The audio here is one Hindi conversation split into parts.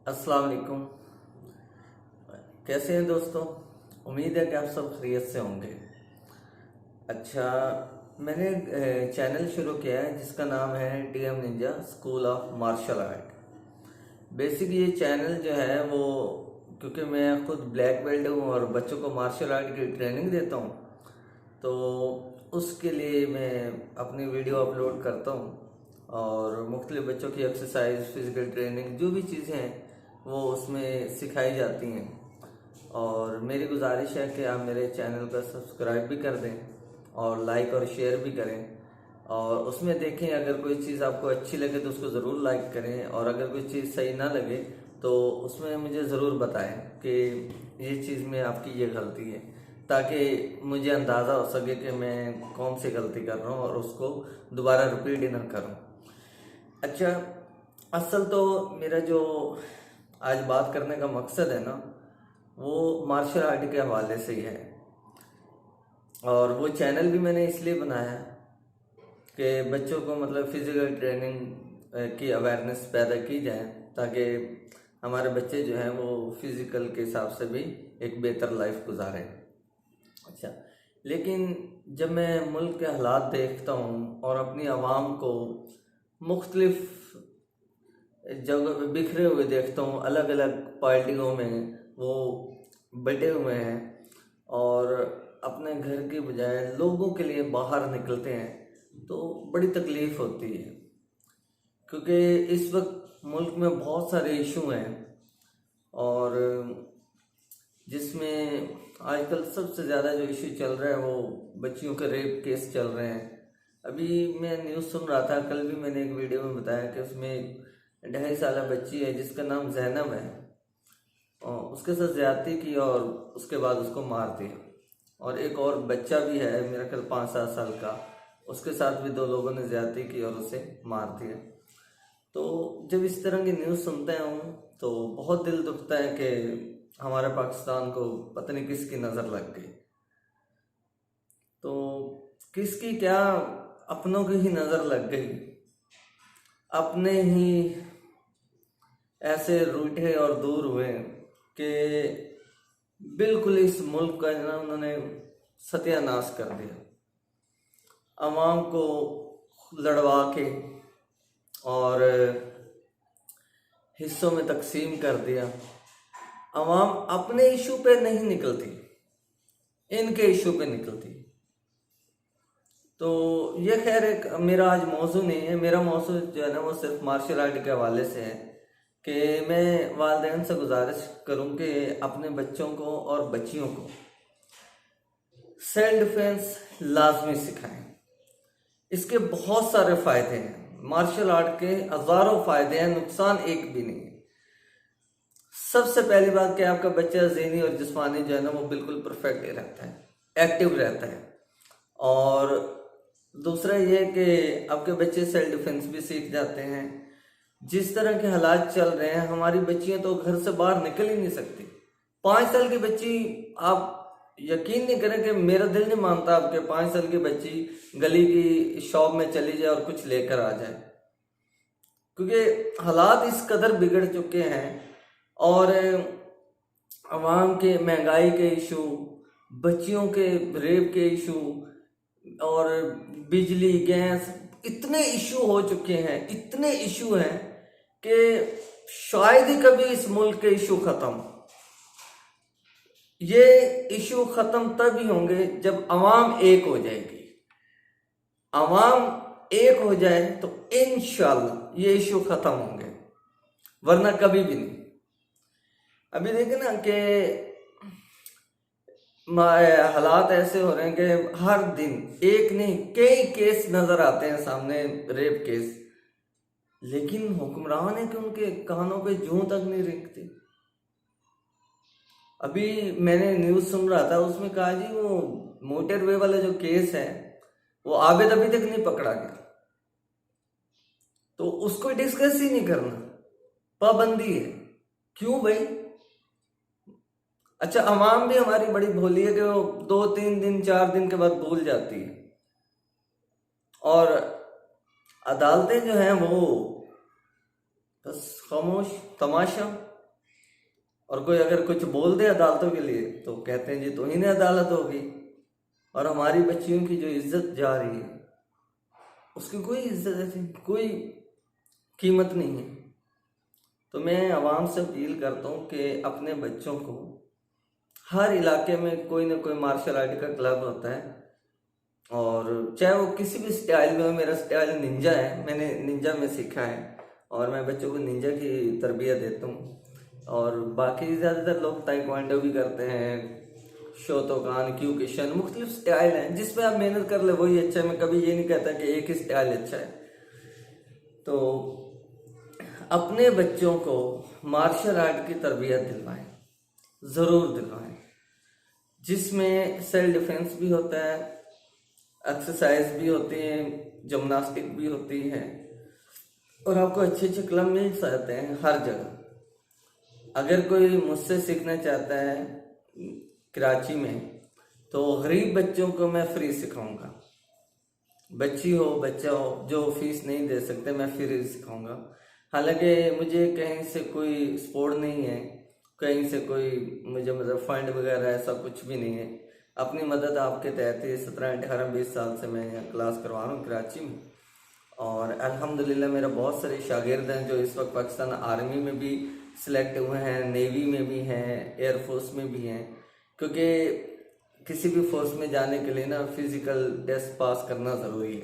अस्सलाम वालेकुम। कैसे हैं दोस्तों? उम्मीद है कि आप सब खैरियत से होंगे। अच्छा, मैंने चैनल शुरू किया है जिसका नाम है DM ninja school of martial art. Basic ये चैनल जो है वो, क्योंकि मैं खुद ब्लैक बेल्ट हूँ और बच्चों को मार्शल आर्ट की ट्रेनिंग देता हूँ, तो उसके लिए मैं अपनी वीडियो अपलोड करता हूँ और मुख्तलिफ बच्चों की एक्सरसाइज, फिज़िकल ट्रेनिंग, जो भी चीज़ें हैं वो उसमें सिखाई जाती हैं। और मेरी गुजारिश है कि आप मेरे चैनल का सब्सक्राइब भी कर दें और लाइक और शेयर भी करें, और उसमें देखें अगर कोई चीज़ आपको अच्छी लगे तो उसको ज़रूर लाइक करें, और अगर कोई चीज़ सही ना लगे तो उसमें मुझे ज़रूर बताएं कि ये चीज़ में आपकी ये गलती है, ताकि मुझे अंदाज़ा हो सके कि मैं कौन सी गलती कर रहा हूँ और उसको दोबारा रिपीट ना करूँ। अच्छा, असल तो मेरा जो आज बात करने का मकसद है ना, वो मार्शल आर्ट के हवाले से ही है। और वो चैनल भी मैंने इसलिए बनाया कि बच्चों को मतलब फिज़िकल ट्रेनिंग की अवेयरनेस पैदा की जाए, ताकि हमारे बच्चे जो हैं वो फिज़िकल के हिसाब से भी एक बेहतर लाइफ गुजारें। अच्छा, लेकिन जब मैं मुल्क के हालात देखता हूँ और अपनी आवाम को मुख्तलिफ जगह पे बिखरे हुए देखता हूँ, अलग अलग पार्टियों में वो बटे हुए हैं और अपने घर के बजाय लोगों के लिए बाहर निकलते हैं, तो बड़ी तकलीफ़ होती है। क्योंकि इस वक्त मुल्क में बहुत सारे इशू हैं, और जिसमें आजकल सबसे ज़्यादा जो इशू चल रहा है वो बच्चियों के रेप केस चल रहे हैं। अभी मैं न्यूज़ सुन रहा था, कल भी मैंने एक वीडियो में बताया कि उसमें 2.5 साल बच्ची है जिसका नाम जैनब है, और उसके साथ ज्यादती की और उसके बाद उसको मार दिया। और एक और बच्चा भी है मेरा ख्याल 5-7 साल का, उसके साथ भी 2 लोगों ने ज्यादती की और उसे मार दिया। तो जब इस तरह की न्यूज़ सुनते हूँ तो बहुत दिल दुखता है कि हमारे पाकिस्तान को पता नहीं किसकी नज़र लग गई। तो किसकी क्या, अपनों की ही नज़र लग गई। अपने ही ऐसे रूठे और दूर हुए कि बिल्कुल इस मुल्क का ना उन्होंने सत्यानाश कर दिया। अवाम को लड़वा के और हिस्सों में तकसीम कर दिया। अवाम अपने इशू पे नहीं निकलती, इनके इशू पे निकलती। तो ये खैर एक मेरा आज मौजू नहीं है। मेरा मौजू जो है ना वो सिर्फ मार्शल आर्ट के हवाले से है कि मैं वालिदैन से गुजारिश करूं कि अपने बच्चों को और बच्चियों को सेल्फ डिफेंस लाजमी सिखाएं। इसके बहुत सारे फ़ायदे हैं, मार्शल आर्ट के हज़ारों फ़ायदे हैं, नुकसान एक भी नहीं है। सबसे पहली बात कि आपका बच्चा ज़हनी और जिस्मानी जो है ना वो बिल्कुल परफेक्ट रहता है, एक्टिव रहता है। और दूसरा ये कि आपके बच्चे सेल्फ डिफेंस भी सीख जाते हैं। जिस तरह के हालात चल रहे हैं, हमारी बच्चियां तो घर से बाहर निकल ही नहीं सकती। 5 साल की बच्ची, आप यकीन नहीं करें कि मेरा दिल नहीं मानता आपके 5 साल की बच्ची गली की शॉप में चली जाए और कुछ लेकर आ जाए, क्योंकि हालात इस कदर बिगड़ चुके हैं। और अवाम के महंगाई के इशू, बच्चियों के रेप के इशू और बिजली, गैस, इतने इशू हो चुके हैं, इतने इशू हैं कि शायद ही कभी इस मुल्क के इशू खत्म। ये इशू खत्म तभी होंगे जब अवाम एक हो जाएगी। अवाम एक हो जाए तो इंशाल्लाह ये इशू खत्म होंगे, वरना कभी भी नहीं। अभी देखें ना कि हालात ऐसे हो रहे हैं कि हर दिन एक नहीं कई केस नजर आते हैं सामने, रेप केस, लेकिन हुक्मरान है कि उनके कानों पे जूं तक नहीं रेंगती। अभी मैंने न्यूज़ सुन रहा था, उसमें कहा जी वो मोटरवे वाला जो केस है वो आबिद अभी तक नहीं पकड़ा गया, तो उसको डिस्कस ही नहीं करना, पाबंदी है। क्यों भाई? अच्छा, अवाम भी हमारी बड़ी भोली है कि वो 2-3 दिन 4 दिन के बाद भूल जाती है, और अदालतें जो हैं वो बस खामोश तमाशा। और कोई अगर कुछ बोल दे अदालतों के लिए तो कहते हैं जी तो ही नहीं अदालत होगी। और हमारी बच्चियों की जो इज्जत जा रही है उसकी कोई इज्जत ऐसी कोई कीमत नहीं है। तो मैं आवाम से अपील करता हूँ कि अपने बच्चों को, हर इलाके में कोई ना कोई मार्शल आर्ट का क्लब होता है, और चाहे वो किसी भी स्टाइल में हो। मेरा स्टाइल निंजा है, मैंने निंजा में सीखा है और मैं बच्चों को निंजा की तरबियत देता हूँ। और बाकी ज़्यादातर लोग ताइक्वांडो भी करते हैं, शोतोकान, क्यूकिशन, मुख्तलिफ स्टाइल हैं, जिसमें आप मेहनत कर ले वही अच्छा है। मैं कभी ये नहीं कहता कि एक ही स्टाइल अच्छा है। तो अपने बच्चों को मार्शल आर्ट की तरबियत दिलवाएं, ज़रूर दिलवाएं, जिसमें सेल्फ डिफेंस भी होता है, एक्सरसाइज भी होती है, जिम्नास्टिक भी होती है, और आपको अच्छे अच्छे क्लब मिल सकते हैं हर जगह। अगर कोई मुझसे सीखना चाहता है कराची में, तो गरीब बच्चों को मैं फ्री सिखाऊंगा। बच्ची हो बच्चा हो जो फीस नहीं दे सकते, मैं फ्री सिखाऊंगा। हालांकि मुझे कहीं से कोई सपोर्ट नहीं है, कहीं से कोई मुझे मतलब फंड वगैरह ऐसा कुछ भी नहीं है। अपनी मदद आपके तहत ही 17, 18, 20 साल से मैं यहाँ क्लास करवा रहा हूँ कराची में। और अल्हम्दुलिल्लाह मेरा बहुत सारे शागिर्द हैं जो इस वक्त पाकिस्तान आर्मी में भी सिलेक्ट हुए हैं, नेवी में भी हैं, एयरफोर्स में भी हैं। क्योंकि किसी भी फोर्स में जाने के लिए ना फिज़िकल टेस्ट पास करना ज़रूरी है।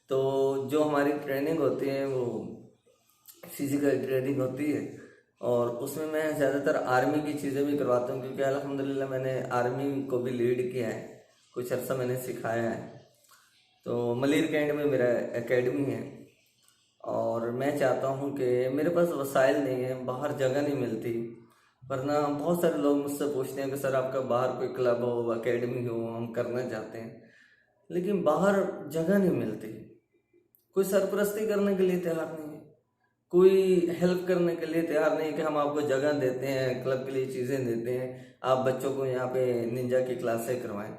तो जो हमारी ट्रेनिंग होती है वो फिज़िकल ट्रेनिंग होती है, और उसमें मैं ज़्यादातर आर्मी की चीज़ें भी करवाता हूँ, क्योंकि अल्हम्दुलिल्लाह मैंने आर्मी को भी लीड किया है, कुछ अर्सा मैंने सिखाया है। तो मलिर कैंट में मेरा एकेडमी है, और मैं चाहता हूँ कि मेरे पास वसाइल नहीं है, बाहर जगह नहीं मिलती। वरना बहुत सारे लोग मुझसे पूछते हैं कि सर आपका बाहर कोई क्लब हो, एकेडमी हो, हम करना चाहते हैं, लेकिन बाहर जगह नहीं मिलती। कोई सरपरस्ती करने के लिए तैयार नहीं है, कोई हेल्प करने के लिए तैयार नहीं है कि हम आपको जगह देते हैं, क्लब के लिए चीज़ें देते हैं, आप बच्चों को यहाँ पे निंजा की क्लासें करवाएं।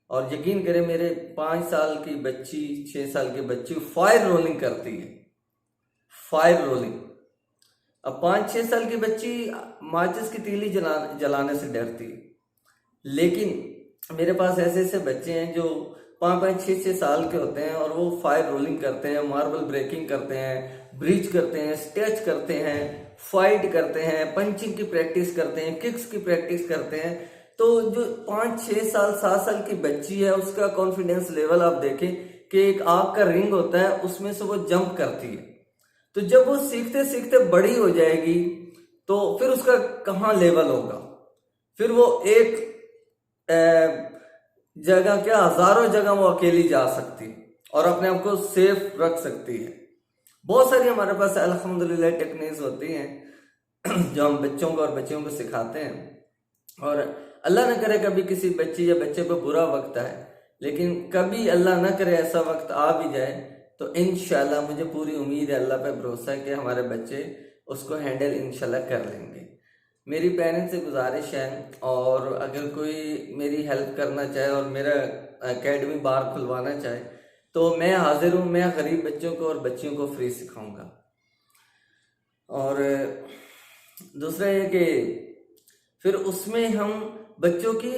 और यकीन करें, मेरे 5 साल की बच्ची, 6 साल की बच्ची फायर रोलिंग करती है, फायर रोलिंग। अब 5-6 साल की बच्ची माचिस की तीली जलाने से डरती है, लेकिन मेरे पास ऐसे ऐसे बच्चे हैं जो 5-5, 6-6 साल के होते हैं और वो फायर रोलिंग करते हैं, मार्बल ब्रेकिंग करते हैं, ब्रिज करते हैं, स्टेच करते हैं, फाइट करते हैं, पंचिंग की प्रैक्टिस करते हैं, किक्स की प्रैक्टिस करते हैं। तो जो 5-6 साल 7 साल की बच्ची है, उसका कॉन्फिडेंस लेवल आप देखें कि एक आग का रिंग होता है, उसमें से वो जंप करती है। तो जब वो सीखते सीखते बड़ी हो जाएगी तो फिर उसका कहाँ लेवल होगा, फिर वो एक जगह क्या हजारों जगह वो अकेली जा सकती है और अपने आप को सेफ रख सकती है। बहुत सारी हमारे पास अल्हम्दुलिल्लाह टेक्निक्स होती हैं जो हम बच्चों को और बच्चियों को सिखाते हैं। और अल्लाह ना करे कभी किसी बच्ची या बच्चे पर बुरा वक्त आए, लेकिन कभी अल्लाह ना करे ऐसा वक्त आ भी जाए तो इंशाल्लाह मुझे पूरी उम्मीद है, अल्लाह पे भरोसा है कि हमारे बच्चे उसको हैंडल इंशाल्लाह कर लेंगे। मेरी पेरेंट्स से गुजारिश है, और अगर कोई मेरी हेल्प करना चाहे और मेरा एकेडमी बाहर खुलवाना चाहे तो मैं हाजिर हूँ। मैं गरीब बच्चों को और बच्चियों को फ्री सिखाऊंगा। और दूसरा ये कि फिर उसमें हम बच्चों की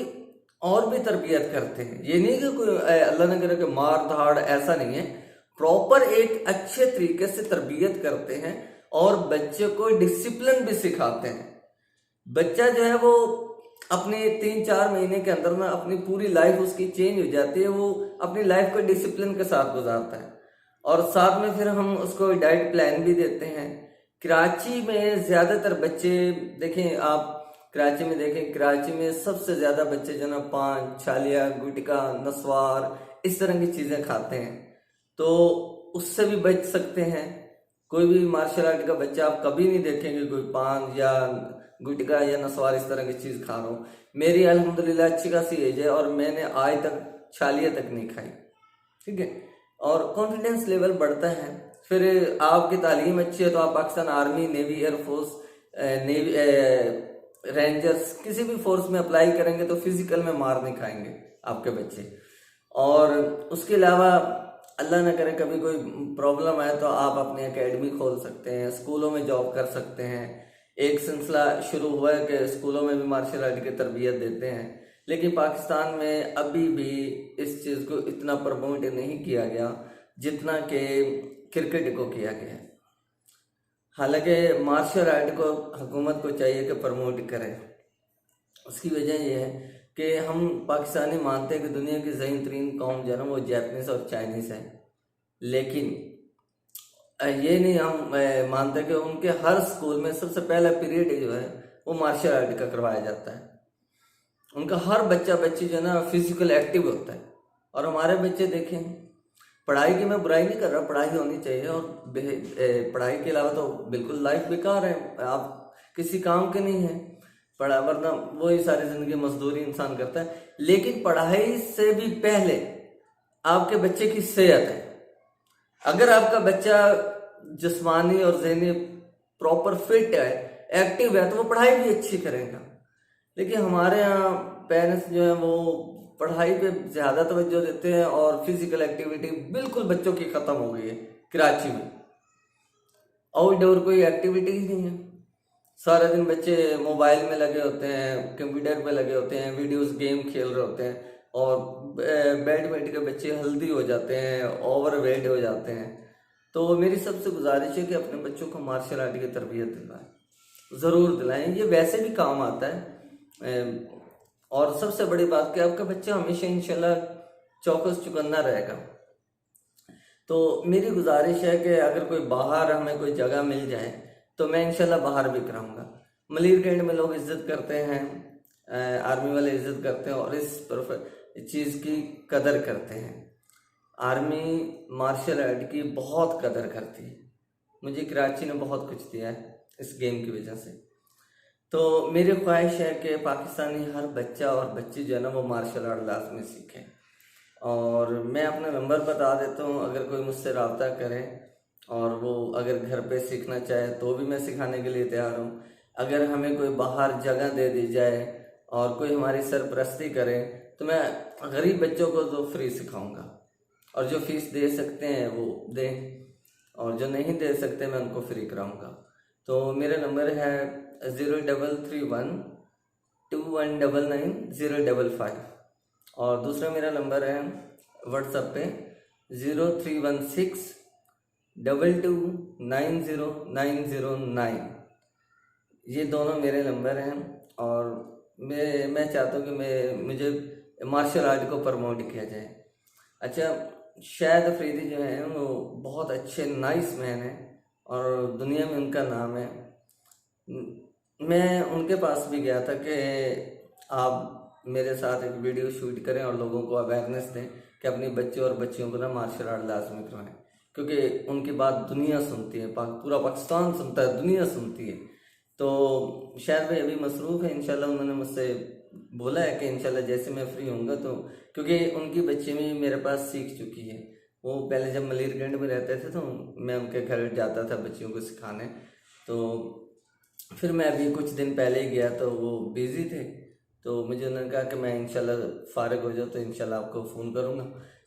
और भी तरबियत करते हैं। ये नहीं कि कोई अल्लाह ने करे कि मार धाड़, ऐसा नहीं है। प्रॉपर एक अच्छे तरीके से तरबियत करते हैं और बच्चे को डिसिप्लिन भी सिखाते हैं। बच्चा जो है वो अपने 3-4 महीने के अंदर में अपनी पूरी लाइफ उसकी चेंज हो जाती है। वो अपनी लाइफ को डिसिप्लिन के साथ गुजारता है, और साथ में फिर हम उसको डाइट प्लान भी देते हैं। कराची में ज़्यादातर बच्चे देखें, आप कराची में देखें, कराची में सबसे ज़्यादा बच्चे जो ना पान, छालिया, गुटखा, नस्वार, इस तरह की चीज़ें खाते हैं। तो उससे भी बच सकते हैं। कोई भी मार्शल आर्ट का बच्चा आप कभी नहीं देखेंगे कोई पान या गुटखा या नस्वार इस तरह की चीज़ खा रहा हूँ। मेरी अल्हम्दुलिल्लाह अच्छी खासी एज है और मैंने आज तक छालिया तक नहीं खाई, ठीक है। और कॉन्फिडेंस लेवल बढ़ता है। फिर आपकी तालीम अच्छी है तो आप Pakistan army, navy, air force, navy, rangers, किसी भी फोर्स में अप्लाई करेंगे तो फिजिकल में मार नहीं खाएंगे आपके बच्चे। और उसके अलावा अल्लाह न करे कभी कोई प्रॉब्लम आए तो आप अपनी एकेडमी खोल सकते हैं, स्कूलों में जॉब कर सकते हैं, एक सिलसिला शुरू हुआ है कि स्कूलों में भी मार्शल आर्ट की तरबियत देते हैं, लेकिन पाकिस्तान में अभी भी इस चीज़ को इतना प्रमोट नहीं किया गया जितना कि क्रिकेट को किया गया। हालांकि मार्शल आर्ट को हुकूमत को चाहिए कि प्रमोट करे। उसकी वजह यह है कि हम पाकिस्तानी मानते हैं कि दुनिया की ज़हीन तरीन कौम जो है ना वो जापानीज़ और चाइनीज़ है, लेकिन ये नहीं हम मानते कि उनके हर स्कूल में सबसे पहला पीरियड जो है वो मार्शल आर्ट का करवाया जाता है। उनका हर बच्चा बच्ची जो है ना फिजिकल एक्टिव होता है। और हमारे बच्चे देखें, पढ़ाई की मैं बुराई नहीं कर रहा, पढ़ाई होनी चाहिए, और पढ़ाई के अलावा तो बिल्कुल लाइफ बेकार है, आप किसी काम के नहीं है पढ़ा, वरना वही सारी जिंदगी मजदूरी इंसान करता है। लेकिन पढ़ाई से भी पहले आपके बच्चे की सेहत है। अगर आपका बच्चा जिस्मानी और ज़हनी प्रॉपर फिट है, एक्टिव है, तो वो पढ़ाई भी अच्छी करेगा। लेकिन हमारे यहाँ पेरेंट्स जो है वो पढ़ाई पे ज़्यादा तवज्जो देते हैं और फिजिकल एक्टिविटी बिल्कुल बच्चों की ख़त्म हो गई है। कराची में आउटडोर कोई एक्टिविटी ही नहीं है। सारा दिन बच्चे मोबाइल में लगे होते हैं, कंप्यूटर पे लगे होते हैं, वीडियोस गेम खेल रहे होते हैं, और बेड बैठ के बच्चे हेल्दी हो जाते हैं, ओवर वेट हो जाते हैं। तो मेरी सबसे गुजारिश है कि अपने बच्चों को मार्शल आर्ट की तरबियत दिलाएं, ज़रूर दिलाएं, ये वैसे भी काम आता है। और सबसे बड़ी बात कि आपका बच्चा हमेशा इंशाल्लाह चौकस चुकन्ना रहेगा। तो मेरी गुजारिश है कि अगर कोई बाहर हमें कोई जगह मिल जाए तो मैं इंशाल्लाह बाहर भी कराऊंगा। मलीरगंज में लोग इज्जत करते हैं, आर्मी वाले इज्जत करते हैं और इस चीज़ की कदर करते हैं। आर्मी मार्शल आर्ट की बहुत कदर करती है। मुझे कराची ने बहुत कुछ दिया है इस गेम की वजह से। तो मेरी ख्वाहिश है कि पाकिस्तानी हर बच्चा और बच्ची जो है ना वो मार्शल आर्ट लाजमी सीखे। और मैं अपना नंबर बता देता हूँ, अगर कोई मुझसे रब्ता करे और वो अगर घर पे सीखना चाहे तो भी मैं सिखाने के लिए तैयार हूँ। अगर हमें कोई बाहर जगह दे दी जाए और कोई हमारी सरपरस्ती करे तो मैं गरीब बच्चों को तो फ्री सिखाऊंगा, और जो फीस दे सकते हैं वो दें, और जो नहीं दे सकते मैं उनको फ्री कराऊंगा। तो मेरा नंबर है 033121999055, और दूसरा मेरा नंबर है व्हाट्सएप पे 031622909009। ये दोनों मेरे नंबर हैं। और मैं चाहता हूँ कि मुझे मार्शल आर्ट को प्रमोट किया जाए। अच्छा, शाहिद अफरीदी जो हैं वो बहुत अच्छे नाइस मैन हैं और दुनिया में उनका नाम है। मैं उनके पास भी गया था कि आप मेरे साथ एक वीडियो शूट करें और लोगों को अवेयरनेस दें कि अपने बच्चे और बच्चियों को ना मार्शल आर्ट लाजमी करवाएं, क्योंकि उनकी बात दुनिया सुनती है, पूरा पाकिस्तान सुनता है, दुनिया सुनती है। तो शायद भाई अभी मसरूफ़ है, इंशाल्लाह उन्होंने मुझसे बोला है कि इंशाल्लाह जैसे मैं फ्री होऊंगा, तो क्योंकि उनकी बच्ची भी मेरे पास सीख चुकी है। वो पहले जब मलीरगंज में रहते थे तो मैं उनके घर जाता था बच्चियों को सिखाने। तो फिर मैं अभी कुछ दिन पहले ही गया तो वो बिज़ी थे, तो मुझे उन्होंने कहा कि मैं इंशाल्लाह फ़ारिग हो जाऊँ तो इंशाल्लाह आपको फ़ोन करूँगा,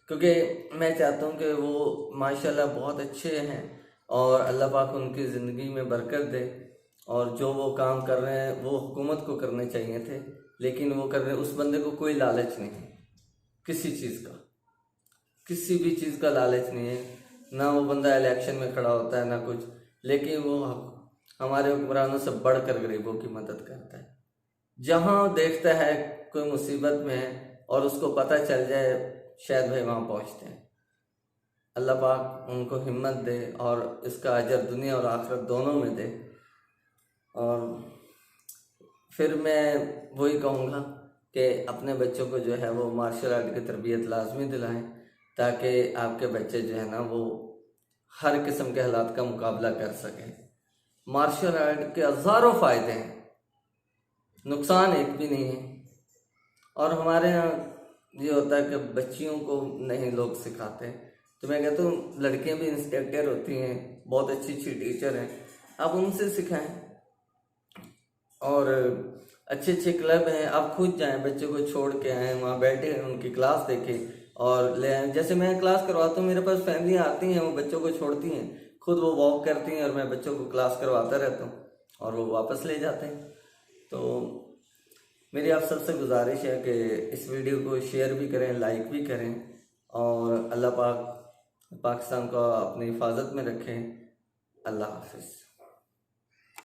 क्योंकि मैं चाहता हूँ कि वो माशाल्लाह बहुत अच्छे हैं और अल्लाह पाक उनकी ज़िंदगी में बरकत दे। और जो वो काम कर रहे हैं वो हुकूमत को करने चाहिए थे, लेकिन वो कर रहे हैं। उस बंदे को कोई लालच नहीं है किसी चीज़ का, किसी भी चीज़ का लालच नहीं है। ना वो बंदा इलेक्शन में खड़ा होता है ना कुछ, लेकिन वो हमारे हुक्मरानों से बढ़कर गरीबों की मदद करता है। जहाँ देखता है कोई मुसीबत में है और उसको पता चल जाए, शायद भाई वहाँ पहुँचते हैं। अल्लाह पाक उनको हिम्मत दे और इसका अजर दुनिया और आखिरत दोनों में दे। और फिर मैं वही कहूँगा कि अपने बच्चों को जो है वो मार्शल आर्ट की तरबियत लाजमी दिलाएं, ताकि आपके बच्चे जो है ना वो हर किस्म के हालात का मुकाबला कर सकें। मार्शल आर्ट के हज़ारों फ़ायदे हैं, नुकसान एक भी नहीं है। और हमारे यहाँ ये होता है कि बच्चियों को नहीं लोग सिखाते, तो मैं कहता हूँ लड़कियाँ भी इंस्ट्रक्टर होती हैं, बहुत अच्छी अच्छी टीचर हैं, आप उनसे सिखाएं। और अच्छे अच्छे क्लब हैं, आप खुद जाएं, बच्चों को छोड़ के आएँ, वहाँ बैठे उनकी क्लास देखें और ले आएँ। जैसे मैं क्लास करवाता हूँ, मेरे पास फैमिलियाँ आती हैं, वो बच्चों को छोड़ती हैं, खुद वो वॉक करती हैं और मैं बच्चों को क्लास करवाता रहता हूँ। और वो वापस ले जाते हैं। तो मेरी आप सबसे गुजारिश है कि इस वीडियो को शेयर भी करें, लाइक भी करें, और अल्लाह पाक पाकिस्तान को अपनी हिफाजत में रखें। अल्लाह हाफिज़।